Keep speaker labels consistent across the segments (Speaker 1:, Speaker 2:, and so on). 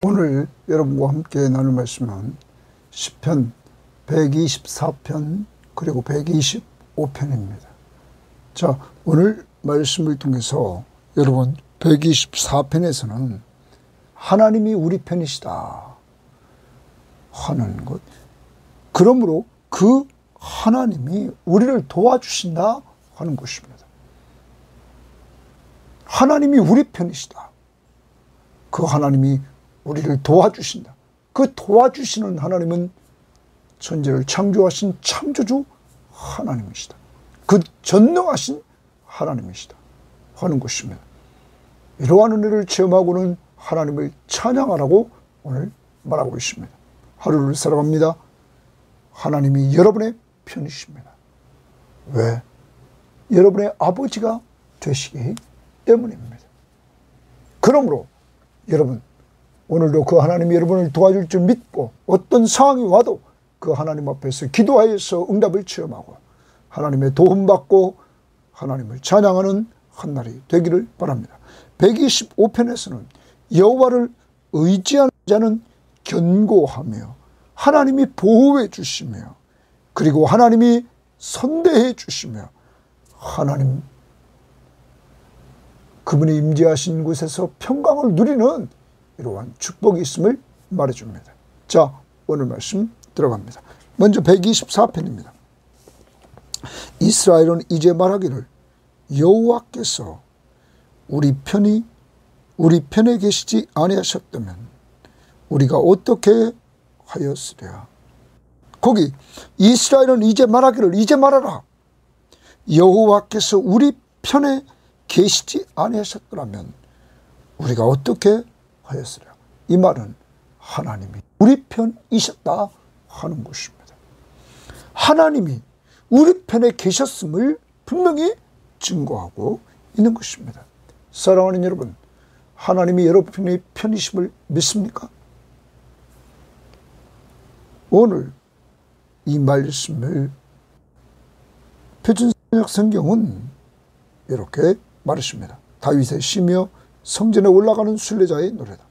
Speaker 1: 오늘 여러분과 함께 나눌 말씀은 시편 124편 그리고 125편입니다. 자, 오늘 말씀을 통해서 여러분 124편에서는 하나님이 우리 편이시다 하는 것, 그러므로 그 하나님이 우리를 도와주신다 하는 것입니다. 하나님이 우리 편이시다. 그 하나님이 우리를 도와주신다. 그 도와주시는 하나님은 천지를 창조하신 창조주 하나님이시다. 그 전능하신 하나님이시다 하는 것입니다. 이러한 은혜를 체험하고는 하나님을 찬양하라고 오늘 말하고 있습니다. 하루를 살아갑니다. 하나님이 여러분의 편이십니다. 왜? 여러분의 아버지가 되시기 때문입니다. 그러므로 여러분, 오늘도 그 하나님이 여러분을 도와줄 줄 믿고 어떤 상황이 와도 그 하나님 앞에서 기도하여서 응답을 체험하고 하나님의 도움받고 하나님을 찬양하는 한 날이 되기를 바랍니다. 125편에서는 여호와를 의지하는 자는 견고하며 하나님이 보호해 주시며 그리고 하나님이 선대해 주시며 하나님 그분이 임재하신 곳에서 평강을 누리는 이러한 축복이 있음을 말해줍니다. 자, 오늘 말씀 들어갑니다. 먼저 124편입니다. 이스라엘은 이제 말하기를 여호와께서 우리 편에 계시지 아니하셨다면 우리가 어떻게 하였으랴. 거기 이스라엘은 이제 말하기를, 이제 말하라. 여호와께서 우리 편에 계시지 아니하셨더라면 우리가 어떻게 하였으랴. 이 말은 하나님이 우리 편이셨다 하는 것입니다. 하나님이 우리 편에 계셨음을 분명히 증거하고 있는 것입니다. 사랑하는 여러분, 하나님이 여러분의 편이심을 믿습니까? 오늘 이 말씀을 표준번역 성경은 이렇게 말했습니다. 다윗의 시며 성전에 올라가는 순례자의 노래다.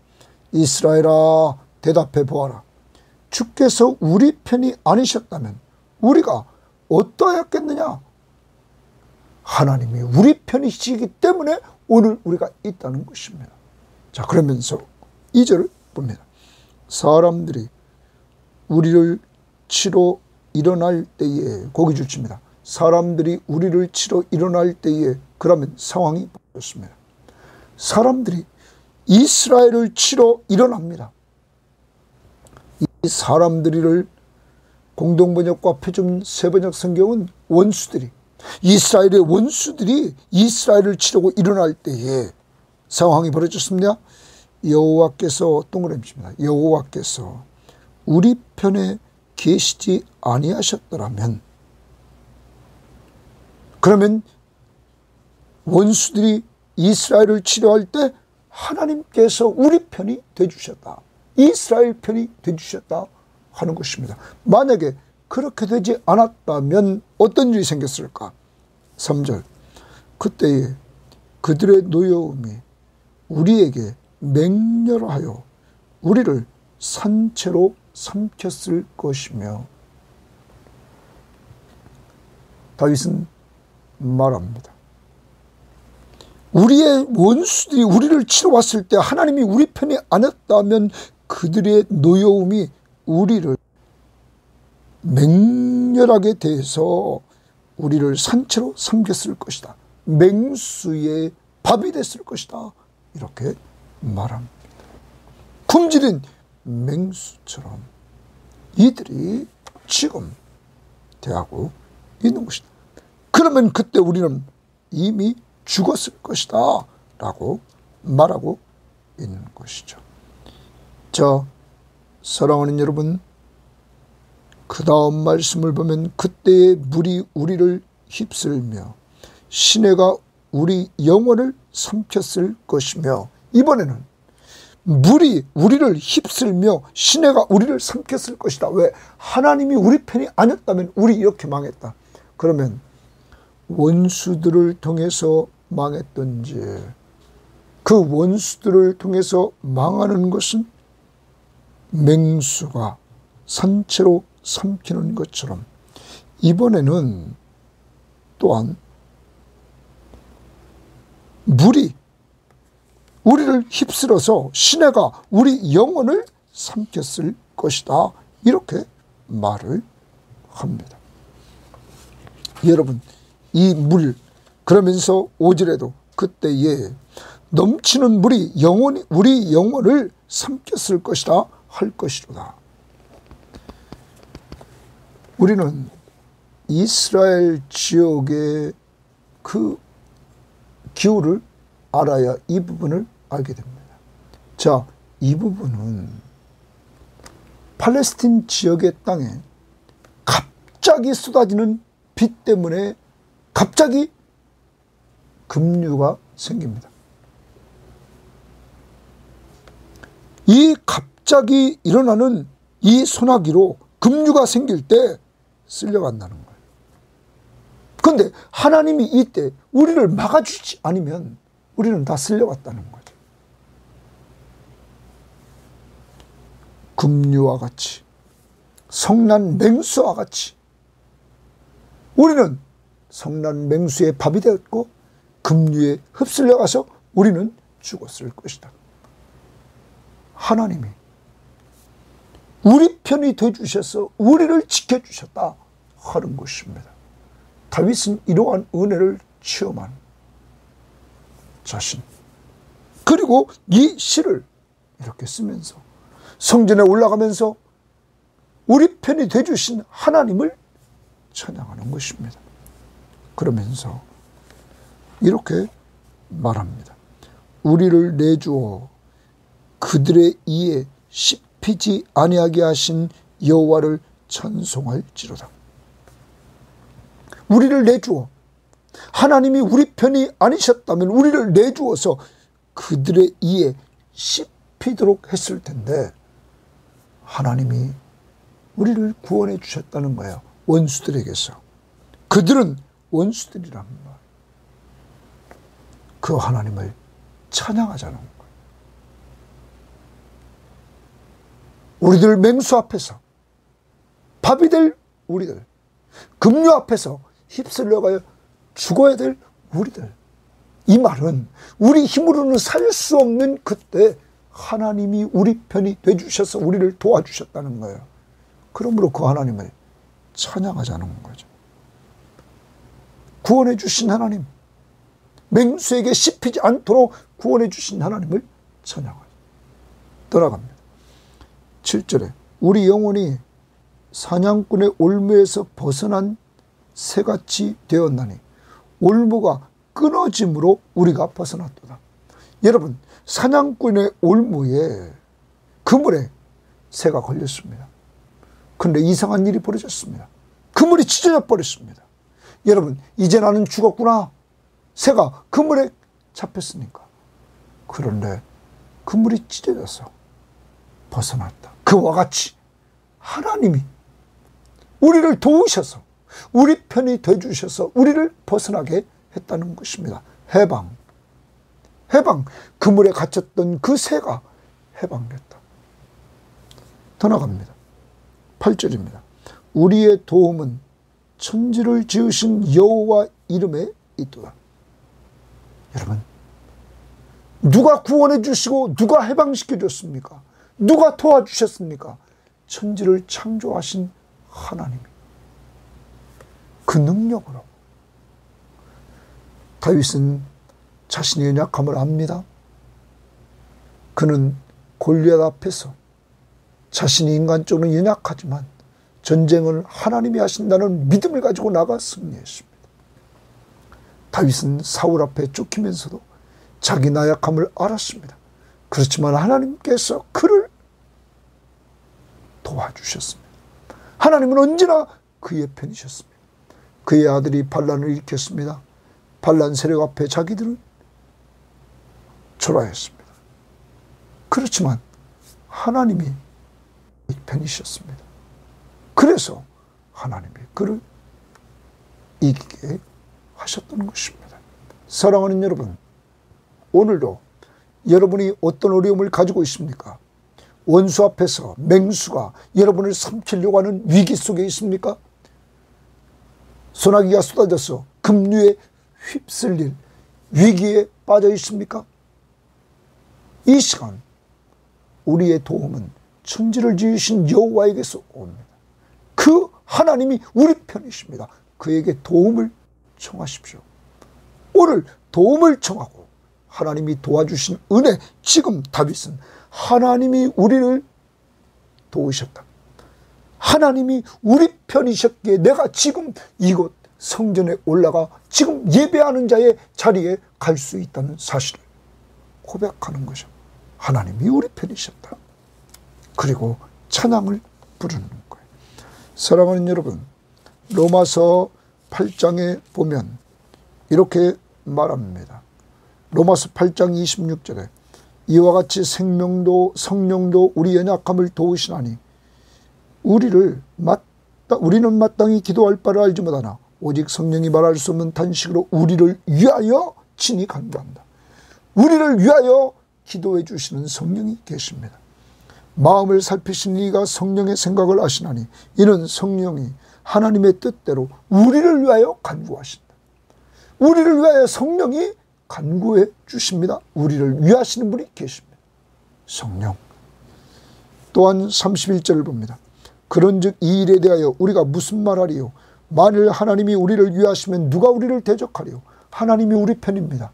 Speaker 1: 이스라엘아, 대답해 보아라. 주께서 우리 편이 아니셨다면 우리가 어떠하였겠느냐? 하나님이 우리 편이시기 때문에 오늘 우리가 있다는 것입니다. 자, 그러면서 2절을 봅니다. 사람들이 우리를 치러 일어날 때에, 고기 줄칩니다. 사람들이 우리를 치러 일어날 때에, 그러면 상황이 바뀌었습니다. 사람들이 이스라엘을 치러 일어납니다. 이 사람들이를 공동번역과 표준 세번역 성경은 원수들이, 이스라엘의 원수들이 이스라엘을 치려고 일어날 때에 상황이 벌어졌습니다. 여호와께서 동그라미입니다. 여호와께서 우리 편에 계시지 아니하셨더라면, 그러면 원수들이 이스라엘을 치려할 때 하나님께서 우리 편이 되주셨다, 이스라엘 편이 되주셨다 하는 것입니다. 만약에 그렇게 되지 않았다면 어떤 일이 생겼을까? 3절, 그때에 그들의 노여움이 우리에게 맹렬하여 우리를 산채로 삼켰을 것이며. 다윗은 말합니다. 우리의 원수들이 우리를 치러 왔을 때 하나님이 우리 편이 아니었다면 그들의 노여움이 우리를 맹렬하게 대해서 우리를 산채로 삼켰을 것이다. 맹수의 밥이 됐을 것이다. 이렇게 말합니다. 굶주린 맹수처럼 이들이 지금 대하고 있는 것이다. 그러면 그때 우리는 이미 죽었을 것이다 라고 말하고 있는 것이죠. 자, 사랑하는 여러분, 그 다음 말씀을 보면 그때의 물이 우리를 휩쓸며 시내가 우리 영혼을 삼켰을 것이며, 이번에는 물이 우리를 휩쓸며 시내가 우리를 삼켰을 것이다. 왜? 하나님이 우리 편이 아니었다면 우리 이렇게 망했다. 그러면 원수들을 통해서 망했던지 그 원수들을 통해서 망하는 것은 맹수가 산채로 삼키는 것처럼 이번에는 또한 물이 우리를 휩쓸어서 시내가 우리 영혼을 삼켰을 것이다. 이렇게 말을 합니다. 여러분, 이 물, 그러면서 5절에도 그때에 넘치는 물이 우리 영혼을 삼켰을 것이다 할 것이로다. 우리는 이스라엘 지역의 그 기후를 알아야 이 부분을 알게 됩니다. 자, 이 부분은 팔레스틴 지역의 땅에 갑자기 쏟아지는 비 때문에 갑자기 급류가 생깁니다. 이 갑자기 일어나는 이 소나기로 급류가 생길 때 쓸려간다는 거예요. 그런데 하나님이 이때 우리를 막아주지 않으면 우리는 다 쓸려갔다는 거죠. 급류와 같이, 성난 맹수와 같이 우리는 성난 맹수의 밥이 되었고 급류에 흡쓸려가서 우리는 죽었을 것이다. 하나님이 우리 편이 되어주셔서 우리를 지켜주셨다 하는 것입니다. 다윗은 이러한 은혜를 체험한 자신, 그리고 이 시를 이렇게 쓰면서 성전에 올라가면서 우리 편이 되어주신 하나님을 찬양하는 것입니다. 그러면서 이렇게 말합니다. 우리를 내주어 그들의 이에 씹히지 아니하게 하신 여호와를 찬송할지로다. 우리를 내주어, 하나님이 우리 편이 아니셨다면 우리를 내주어서 그들의 이에 씹히도록 했을 텐데 하나님이 우리를 구원해 주셨다는 거예요. 원수들에게서. 그들은 원수들이란 말. 그 하나님을 찬양하자는 거예요. 우리들 맹수 앞에서, 밥이 될 우리들, 급류 앞에서 휩쓸려가여 죽어야 될 우리들. 이 말은 우리 힘으로는 살 수 없는 그때 하나님이 우리 편이 되주셔서 우리를 도와주셨다는 거예요. 그러므로 그 하나님을 찬양하자는 거죠. 구원해 주신 하나님, 맹수에게 씹히지 않도록 구원해 주신 하나님을 찬양하죠. 떠나갑니다. 7절에 우리 영혼이 사냥꾼의 올무에서 벗어난 새같이 되었나니 올무가 끊어짐으로 우리가 벗어났도다. 여러분, 사냥꾼의 올무에 그물에 새가 걸렸습니다. 그런데 이상한 일이 벌어졌습니다. 그물이 찢어져 버렸습니다. 여러분, 이제 나는 죽었구나. 새가 그물에 잡혔으니까. 그런데 그물이 찢어져서 벗어났다. 그와 같이 하나님이 우리를 도우셔서 우리 편이 되어주셔서 우리를 벗어나게 했다는 것입니다. 해방. 그물에 갇혔던 그 새가 해방됐다. 더 나갑니다. 8절입니다. 우리의 도움은 천지를 지으신 여호와 이름에 있도다. 여러분, 누가 구원해 주시고 누가 해방시켜 줬습니까? 누가 도와주셨습니까? 천지를 창조하신 하나님이 그 능력으로. 다윗은 자신의 연약함을 압니다. 그는 골리앗 앞에서 자신이 인간적으로 연약하지만 전쟁을 하나님이 하신다는 믿음을 가지고 나가 승리했습니다. 다윗은 사울 앞에 쫓기면서도 자기 나약함을 알았습니다. 그렇지만 하나님께서 그를 도와주셨습니다. 하나님은 언제나 그의 편이셨습니다. 그의 아들이 반란을 일으켰습니다. 반란 세력 앞에 자기들은 초라했습니다. 그렇지만 하나님이 편이셨습니다. 그래서 하나님이 그를 이기게 하셨던 것입니다. 사랑하는 여러분, 오늘도 여러분이 어떤 어려움을 가지고 있습니까? 원수 앞에서 맹수가 여러분을 삼키려고 하는 위기 속에 있습니까? 소나기가 쏟아져서 급류에 휩쓸릴 위기에 빠져 있습니까? 이 시간 우리의 도움은 천지를 지으신 여호와에게서 옵니다. 그 하나님이 우리 편이십니다. 그에게 도움을 청하십시오. 오늘 도움을 청하고 하나님이 도와주신 은혜, 지금 다윗은 하나님이 우리를 도우셨다. 하나님이 우리 편이셨기에 내가 지금 이곳 성전에 올라가 지금 예배하는 자의 자리에 갈 수 있다는 사실을 고백하는 것이죠. 하나님이 우리 편이셨다. 그리고 찬양을 부르는 거예요. 사랑하는 여러분, 로마서 8장에 보면 이렇게 말합니다. 로마서 8장 26절에 이와 같이 생명도 성령도 우리 연약함을 도우시나니 우리는 마땅히 기도할 바를 알지 못하나 오직 성령이 말할 수 없는 탄식으로 우리를 위하여 친히 간구한다. 우리를 위하여 기도해 주시는 성령이 계십니다. 마음을 살피신 이가 성령의 생각을 아시나니 이는 성령이 하나님의 뜻대로 우리를 위하여 간구하신다. 우리를 위하여 성령이 간구해 주십니다. 우리를 위하시는 분이 계십니다. 성령. 또한 31절을 봅니다. 그런즉 이 일에 대하여 우리가 무슨 말하리요? 만일 하나님이 우리를 위하시면 누가 우리를 대적하리요? 하나님이 우리 편입니다.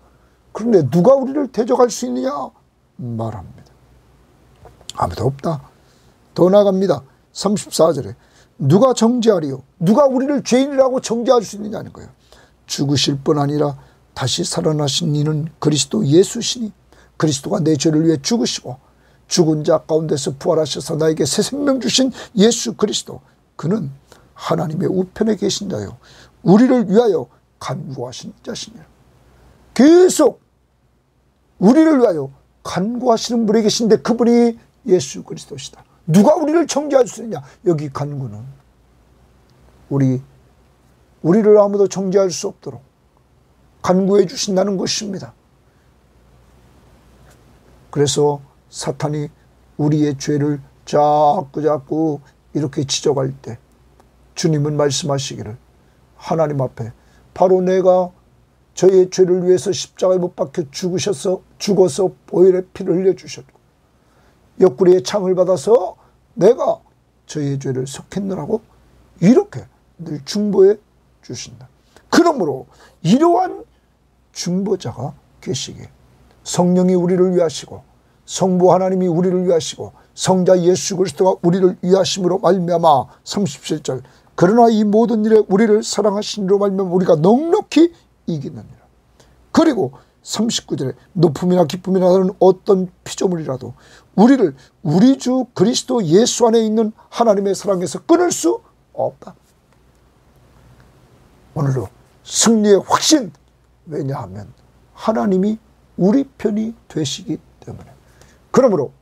Speaker 1: 그런데 누가 우리를 대적할 수 있느냐? 말합니다. 아무도 없다. 더 나아갑니다. 34절에 누가 정죄하리요? 누가 우리를 죄인이라고 정죄할 수 있느냐는 거예요. 죽으실 뿐 아니라 다시 살아나신 이는 그리스도 예수시니 그리스도가 내 죄를 위해 죽으시고 죽은 자 가운데서 부활하셔서 나에게 새 생명 주신 예수 그리스도, 그는 하나님의 우편에 계신 자요 우리를 위하여 간구하신 자시니라. 계속 우리를 위하여 간구하시는 분이 계신데 그분이 예수 그리스도시다. 누가 우리를 정죄할 수 있느냐? 여기 간구는 우리를 아무도 정죄할 수 없도록 간구해 주신다는 것입니다. 그래서 사탄이 우리의 죄를 자꾸 이렇게 지적할 때 주님은 말씀하시기를, 하나님 앞에 바로 내가 저의 죄를 위해서 십자가에 못 박혀 죽어서 보혈의 피를 흘려주셨고 옆구리에 창을 받아서 내가 저의 죄를 속했느라고 이렇게 늘 중보해 주신다. 그러므로 이러한 중보자가 계시기에 성령이 우리를 위하시고 성부 하나님이 우리를 위하시고 성자 예수 그리스도가 우리를 위하심으로 말미암아 37절 그러나 이 모든 일에 우리를 사랑하시니로 말미암아 우리가 넉넉히 이기느니라. 그리고 39절에 높음이나 기쁨이나 다른 어떤 피조물이라도 우리를 우리 주 그리스도 예수 안에 있는 하나님의 사랑에서 끊을 수 없다. 오늘도 승리의 확신, 왜냐하면 하나님이 우리 편이 되시기 때문에. 그러므로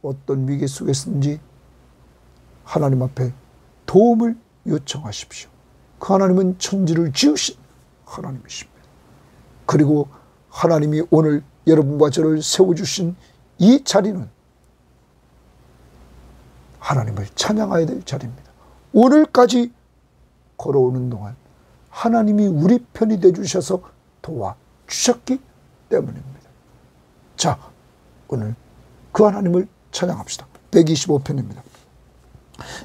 Speaker 1: 어떤 위기 속에서든지 하나님 앞에 도움을 요청하십시오. 그 하나님은 천지를 지으신 하나님이십니다. 그리고 하나님이 오늘 여러분과 저를 세워주신 이 자리는 하나님을 찬양해야 될 자리입니다. 오늘까지 걸어오는 동안 하나님이 우리 편이 되주셔서 도와주셨기 때문입니다. 자, 오늘 그 하나님을 찬양합시다. 125편입니다.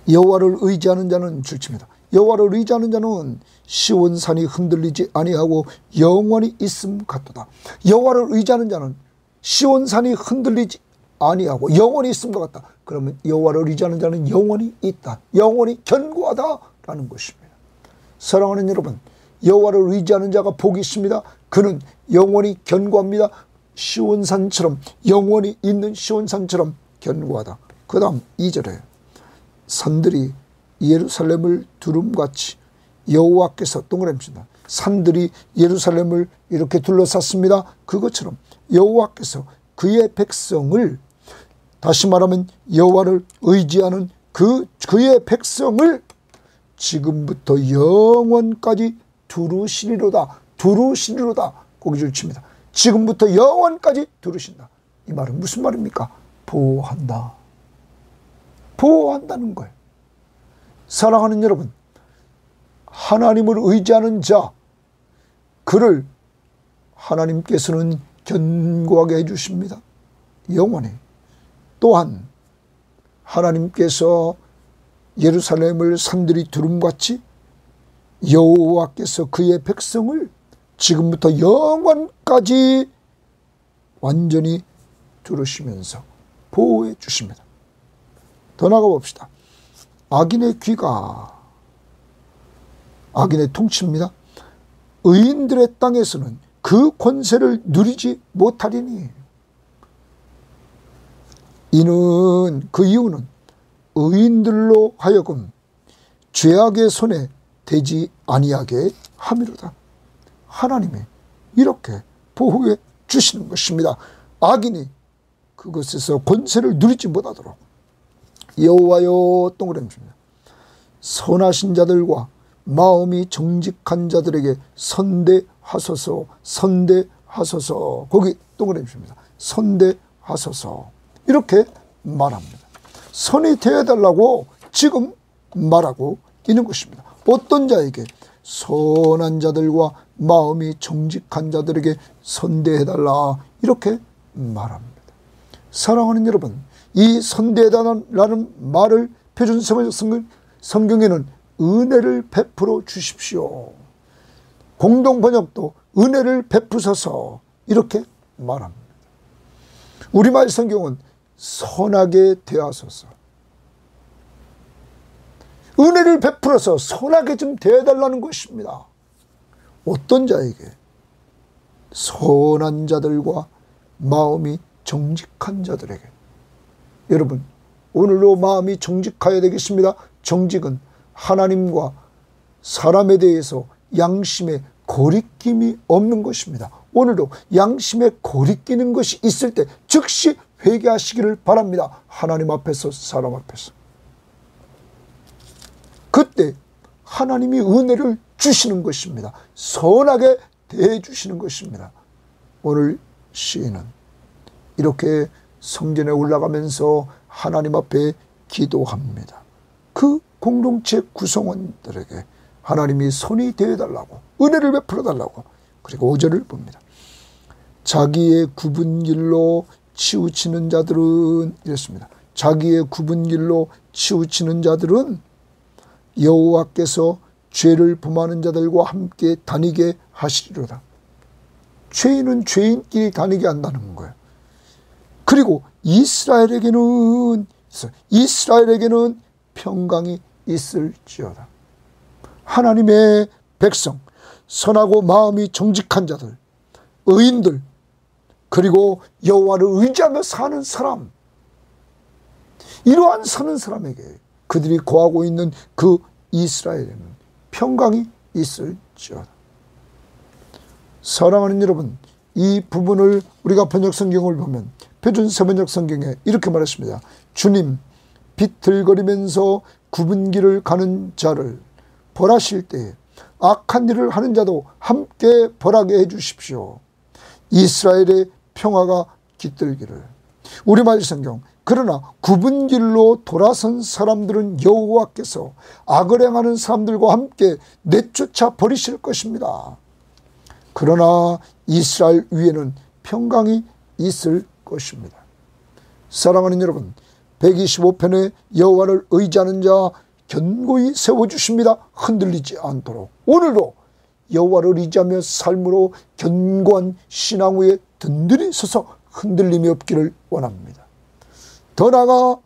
Speaker 1: 여호와를 의지하는 자는 줄칩니다. 여호와를 의지하는 자는 시온산이 흔들리지 아니하고 영원히 있음 같도다. 여호와를 의지하는 자는 시온산이 흔들리지 아니하고 영원히 있음 같다. 그러면 여호와를 의지하는 자는 영원히 있다. 영원히 견고하다라는 것입니다. 사랑하는 여러분, 여호와를 의지하는 자가 복이 있습니다. 그는 영원히 견고합니다. 시온산처럼, 영원히 있는 시온산처럼 견고하다. 그 다음 2절에 산들이 예루살렘을 두름같이 여호와께서 동그라미입니다. 산들이 예루살렘을 이렇게 둘러쌌습니다. 그것처럼 여호와께서 그의 백성을, 다시 말하면 여호와를 의지하는 그의 백성을 지금부터 영원까지 두루시리로다. 두루시리로다. 고기줄 칩니다. 지금부터 영원까지 두루신다. 이 말은 무슨 말입니까? 보호한다. 보호한다는 거예요. 사랑하는 여러분, 하나님을 의지하는 자, 그를 하나님께서는 견고하게 해주십니다. 영원히. 또한 하나님께서 예루살렘을 산들이 두름같이 여호와께서 그의 백성을 지금부터 영원까지 완전히 두르시면서 보호해 주십니다. 더 나가 봅시다. 악인의 귀가 악인의 통치입니다. 의인들의 땅에서는 그 권세를 누리지 못하리니, 이는 그 이유는 의인들로 하여금 죄악의 손에 되지 아니하게 함이로다. 하나님이 이렇게 보호해 주시는 것입니다. 악인이 그것에서 권세를 누리지 못하도록. 여호와여 동그라미입니다. 선하신 자들과 마음이 정직한 자들에게 선대하소서. 선대하소서. 거기 동그라미입니다. 선대하소서. 이렇게 말합니다. 선이 되어달라고 지금 말하고 있는 것입니다. 어떤 자에게? 선한 자들과 마음이 정직한 자들에게 선대해달라, 이렇게 말합니다. 사랑하는 여러분, 이 선대해달라는 말을 표준세번역 성경에는 은혜를 베풀어 주십시오, 공동번역도 은혜를 베푸소서, 이렇게 말합니다. 우리말 성경은 선하게 대하소서, 은혜를 베풀어서 선하게 좀 대해달라는 것입니다. 어떤 자에게? 선한 자들과 마음이 정직한 자들에게. 여러분, 오늘로 마음이 정직해야 되겠습니다. 정직은 하나님과 사람에 대해서 양심에 거리낌이 없는 것입니다. 오늘도 양심에 거리끼는 것이 있을 때 즉시 회개하시기를 바랍니다. 하나님 앞에서, 사람 앞에서. 그때 하나님이 은혜를 주시는 것입니다. 선하게 대해 주시는 것입니다. 오늘 시인은 이렇게 성전에 올라가면서 하나님 앞에 기도합니다. 그 공동체 구성원들에게 하나님이 손이 되어달라고, 은혜를 베풀어달라고. 그리고 5절을 봅니다. 자기의 굽은 길로 치우치는 자들은, 이랬습니다. 자기의 굽은 길로 치우치는 자들은 여호와께서 죄를 범하는 자들과 함께 다니게 하시리로다. 죄인은 죄인끼리 다니게 한다는 거예요. 그리고 이스라엘에게는 평강이 있을지어다. 하나님의 백성, 선하고 마음이 정직한 자들, 의인들, 그리고 여호와를 의지하며 사는 사람, 이러한 사는 사람에게, 그들이 거하고 있는 그 이스라엘에는 평강이 있을지어다. 사랑하는 여러분, 이 부분을 우리가 번역 성경을 보면 표준세번역 성경에 이렇게 말했습니다. 주님, 비틀거리면서 굽은 길을 가는 자를 벌하실 때에 악한 일을 하는 자도 함께 벌하게 해주십시오. 이스라엘의 평화가 깃들기를. 우리말 성경, 그러나 굽은 길로 돌아선 사람들은 여호와께서 악을 행하는 사람들과 함께 내쫓아 버리실 것입니다. 그러나 이스라엘 위에는 평강이 있을 것입니다. 사랑하는 여러분, 125편에 여호와를 의지하는 자 견고히 세워주십니다. 흔들리지 않도록. 오늘도 여호와를 의지하며 삶으로 견고한 신앙 위에 든든히 서서 흔들림이 없기를 원합니다. 더 나아가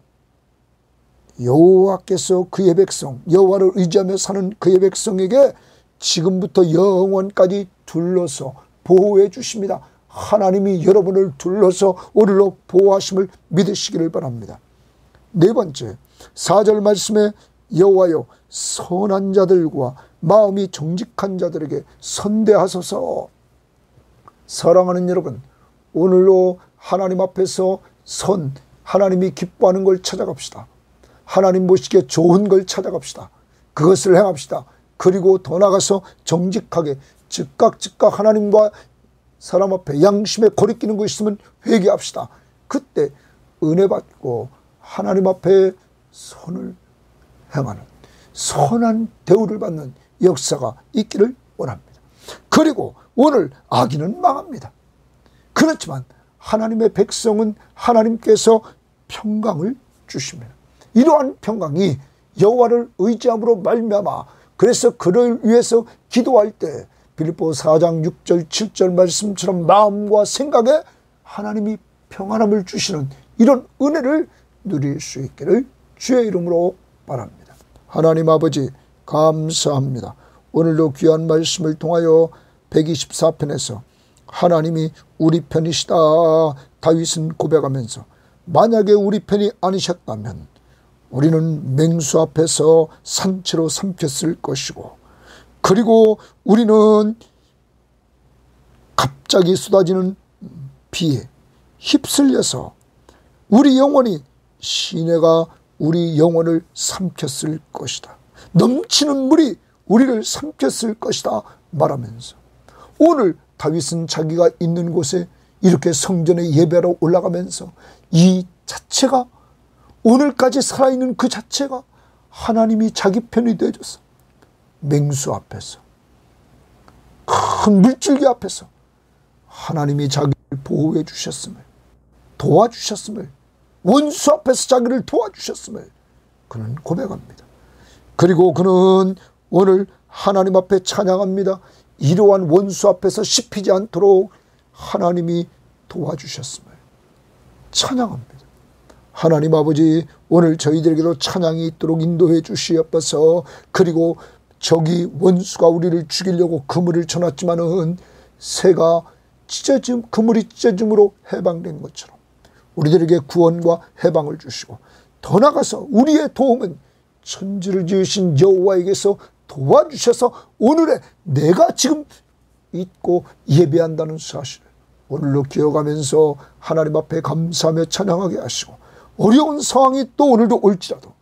Speaker 1: 여호와께서 그의 백성, 여호와를 의지하며 사는 그의 백성에게 지금부터 영원까지 둘러서 보호해 주십니다. 하나님이 여러분을 둘러서 오늘로 보호하심을 믿으시기를 바랍니다. 네 번째, 4절 말씀에 여호와여 선한 자들과 마음이 정직한 자들에게 선대하소서. 사랑하는 여러분, 오늘로 하나님 앞에서 하나님이 기뻐하는 걸 찾아갑시다. 하나님 보시기에 좋은 걸 찾아갑시다. 그것을 행합시다. 그리고 더 나가서 정직하게 즉각 하나님과 사람 앞에 양심에 거리끼는 거 있으면 회개합시다. 그때 은혜 받고 하나님 앞에 선을 행하는 선한 대우를 받는 역사가 있기를 원합니다. 그리고 오늘 악인은 망합니다. 그렇지만 하나님의 백성은 하나님께서 평강을 주십니다. 이러한 평강이 여호와를 의지함으로 말미암아, 그래서 그를 위해서 기도할 때 빌립보 4장 6절 7절 말씀처럼 마음과 생각에 하나님이 평안함을 주시는 이런 은혜를 누릴 수 있기를 주의 이름으로 바랍니다. 하나님 아버지 감사합니다. 오늘도 귀한 말씀을 통하여 124편에서 하나님이 우리 편이시다 다윗은 고백하면서, 만약에 우리 편이 아니셨다면 우리는 맹수 앞에서 산채로 삼켰을 것이고, 그리고 우리는 갑자기 쏟아지는 비에 휩쓸려서 우리 영혼이 시내가 우리 영혼을 삼켰을 것이다. 넘치는 물이 우리를 삼켰을 것이다 말하면서, 오늘 다윗은 자기가 있는 곳에 이렇게 성전에 예배하러 올라가면서 이 자체가, 오늘까지 살아있는 그 자체가 하나님이 자기 편이 되어줘서 맹수 앞에서, 큰 물줄기 앞에서 하나님이 자기를 보호해 주셨음을, 도와주셨음을, 원수 앞에서 자기를 도와주셨음을 그는 고백합니다. 그리고 그는 오늘 하나님 앞에 찬양합니다. 이러한 원수 앞에서 씹히지 않도록 하나님이 도와주셨음을 찬양합니다. 하나님 아버지, 오늘 저희들에게도 찬양이 있도록 인도해 주시옵소서. 그리고 저기 원수가 우리를 죽이려고 그물을 쳐놨지만은 새가 찢어짐, 그물이 찢어짐으로 해방된 것처럼 우리들에게 구원과 해방을 주시고, 더 나아가서 우리의 도움은 천지를 지으신 여호와에게서 도와주셔서 오늘의 내가 지금 있고 예배한다는 사실을 오늘로 기억하면서 하나님 앞에 감사하며 찬양하게 하시고, 어려운 상황이 또 오늘도 올지라도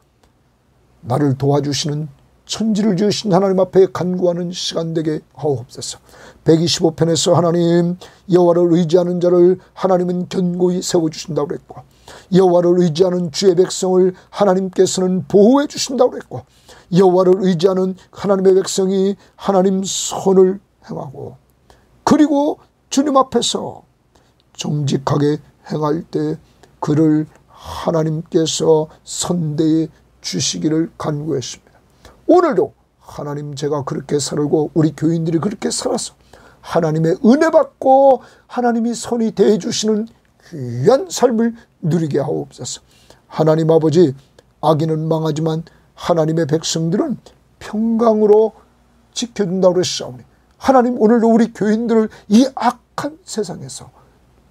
Speaker 1: 나를 도와주시는 천지를 지으신 하나님 앞에 간구하는 시간 되게 하옵소서. 125편에서 하나님, 여호와를 의지하는 자를 하나님은 견고히 세워주신다고 그랬고, 여호와를 의지하는 주의 백성을 하나님께서는 보호해 주신다고 그랬고, 여호와를 의지하는 하나님의 백성이 하나님 선을 행하고, 그리고 주님 앞에서 정직하게 행할 때 그를 하나님께서 선대해 주시기를 간구했습니다. 오늘도 하나님, 제가 그렇게 살고 우리 교인들이 그렇게 살아서 하나님의 은혜 받고 하나님이 선이 대해 주시는 귀한 삶을 누리게 하옵소서. 하나님 아버지, 악인은 망하지만 하나님의 백성들은 평강으로 지켜준다고 그러시오니, 하나님 오늘도 우리 교인들을 이 악한 세상에서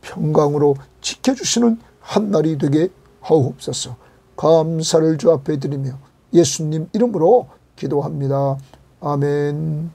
Speaker 1: 평강으로 지켜주시는 한날이 되게 하옵소서. 감사를 주 앞에 드리며 예수님 이름으로 기도합니다. 아멘.